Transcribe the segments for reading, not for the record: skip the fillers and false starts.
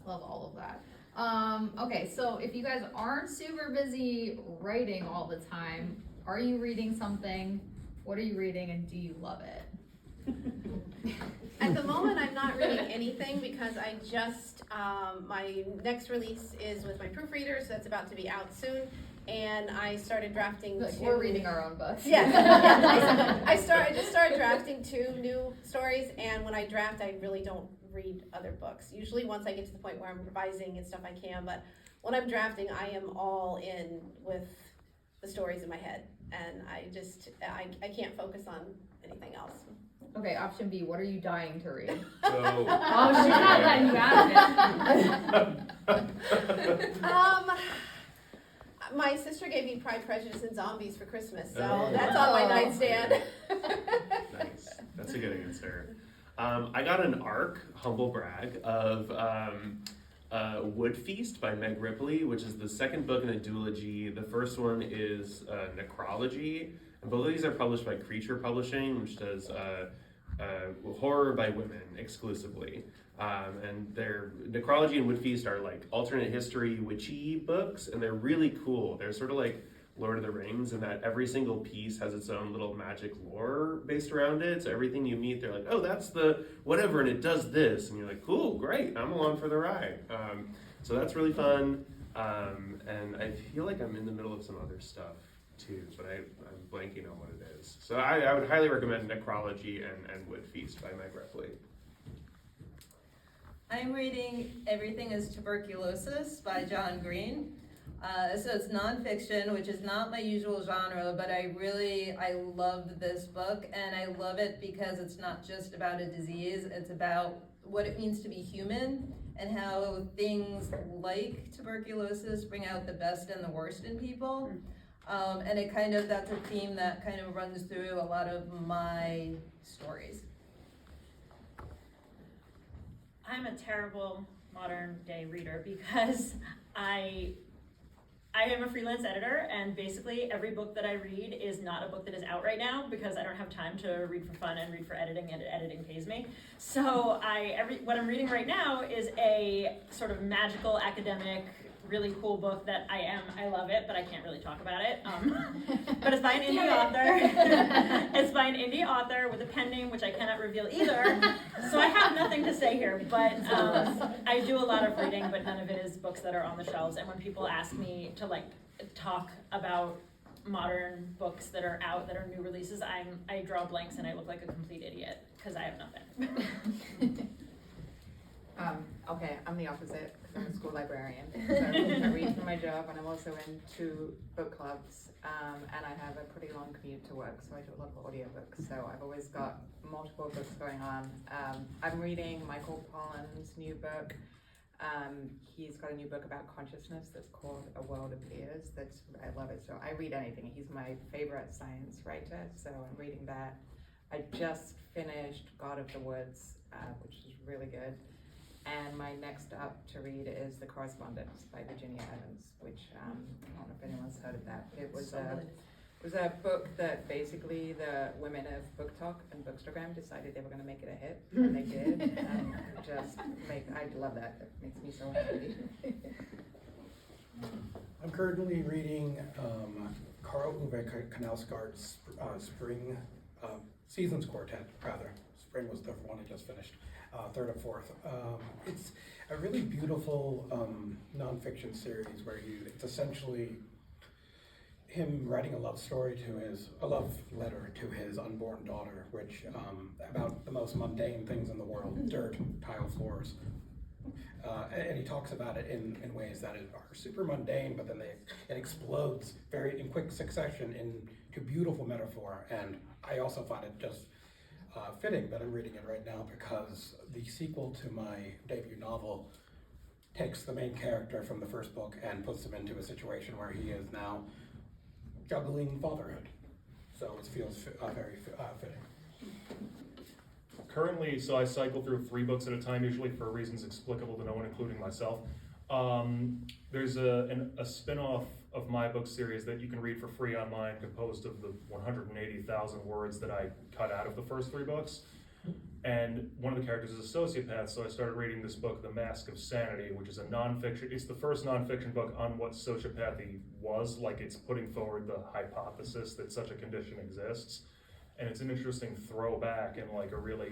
Love all of that. Okay, so if you guys aren't super busy writing all the time, are you reading something? What are you reading and do you love it? At the moment, I'm not reading anything because I just, my next release is with my proofreaders, that's about to be out soon. And I started drafting Like, two. we're reading our own books. Yes. I just started drafting 2 new stories, and when I draft, I really don't read other books. Usually once I get to the point where I'm revising and stuff, I can, but when I'm drafting, I am all in with the stories in my head, and I can't focus on anything else. Okay, option B, what are you dying to read? So, Oh, she's not letting you out of it. My sister gave me Pride, Prejudice, and Zombies for Christmas, so Oh. that's on my Oh. nightstand. Nice, that's a good answer. I got an ARC, humble brag, of Wood Feast by Meg Ripley, which is the second book in a duology. The first one is Necrology, and both of these are published by Creature Publishing, which does horror by women exclusively. And their Necrology and Wood Feast are like alternate history witchy books, and they're really cool. They're sort of like Lord of the Rings in that every single piece has its own little magic lore based around it. So everything you meet, they're like, oh, that's the whatever, and it does this. And you're like, cool, great, I'm along for the ride. So that's really fun. And I feel like I'm in the middle of some other stuff too, but I'm blanking on what it is. So I would highly recommend Necrology and Wood Feast by Meg Ripley. I'm reading Everything is Tuberculosis by John Green. So it's nonfiction, which is not my usual genre, but I loved this book, and I love it because it's not just about a disease, it's about what it means to be human and how things like tuberculosis bring out the best and the worst in people. And that's a theme that kind of runs through a lot of my stories. I'm a terrible modern day reader because I am a freelance editor, and basically every book that I read is not a book that is out right now because I don't have time to read for fun and read for editing, and editing pays me. So what I'm reading right now is a sort of magical academic, really cool book that I love it, but I can't really talk about it. But it's by an indie author. It's by an indie author with a pen name, which I cannot reveal either. So I have nothing to say here, but I do a lot of reading, but none of it is books that are on the shelves. And when people ask me to talk about modern books that are out, that are new releases, I draw blanks and I look like a complete idiot because I have nothing. Okay, I'm the opposite because I'm a school librarian. So I read for my job, and I'm also in 2 book clubs, and I have a pretty long commute to work, so I do a lot of audiobooks. So I've always got multiple books going on. I'm reading Michael Pollan's new book. He's got a new book about consciousness that's called A World of Ears. I love it. So I read anything. He's my favorite science writer, so I'm reading that. I just finished God of the Woods, which is really good. And my next up to read is The Correspondence by Virginia Evans, which I don't know if anyone's heard of that. It was a book that basically the women of Book Talk and Bookstagram decided they were going to make it a hit, and they did. I love that. It makes me so happy. I'm currently reading Karl Uwe Knausgaard's Spring Seasons Quartet, rather. Spring was the one I just finished. Third or fourth. It's a really beautiful nonfiction series where it's essentially him writing a love letter to his unborn daughter, which about the most mundane things in the world: dirt, tile floors. And he talks about it in ways that are super mundane, but then it explodes in quick succession into beautiful metaphor. And I also find it just fitting that I'm reading it right now because the sequel to my debut novel takes the main character from the first book and puts him into a situation where he is now juggling fatherhood. So it feels very fitting. Currently, so I cycle through 3 books at a time, usually for reasons explicable to no one, including myself. There's a spin-off of my book series that you can read for free online, composed of the 180,000 words that I cut out of the first 3 books. And one of the characters is a sociopath, so I started reading this book, The Mask of Sanity, which is a nonfiction, it's the first nonfiction book on what sociopathy was, like it's putting forward the hypothesis that such a condition exists. And it's an interesting throwback and like a really,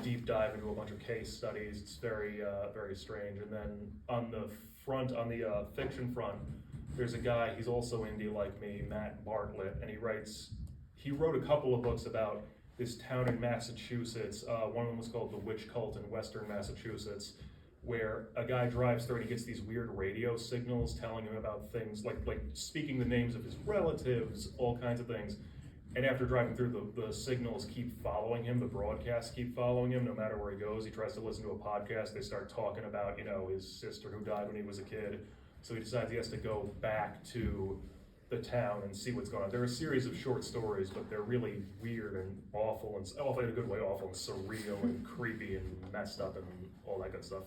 deep dive into a bunch of case studies. It's very, very strange. And then on the fiction front, there's a guy, he's also indie like me, Matt Bartlett, and he wrote a couple of books about this town in Massachusetts. One of them was called The Witch Cult in Western Massachusetts, where a guy drives through and he gets these weird radio signals telling him about things, like speaking the names of his relatives, all kinds of things. And after driving through, the signals keep following him, the broadcasts keep following him, no matter where he goes. He tries to listen to a podcast, they start talking about, his sister who died when he was a kid. So he decides he has to go back to the town and see what's going on. They're a series of short stories, but they're really weird and awful, and awful in a good way, awful and surreal and creepy and messed up and all that good stuff.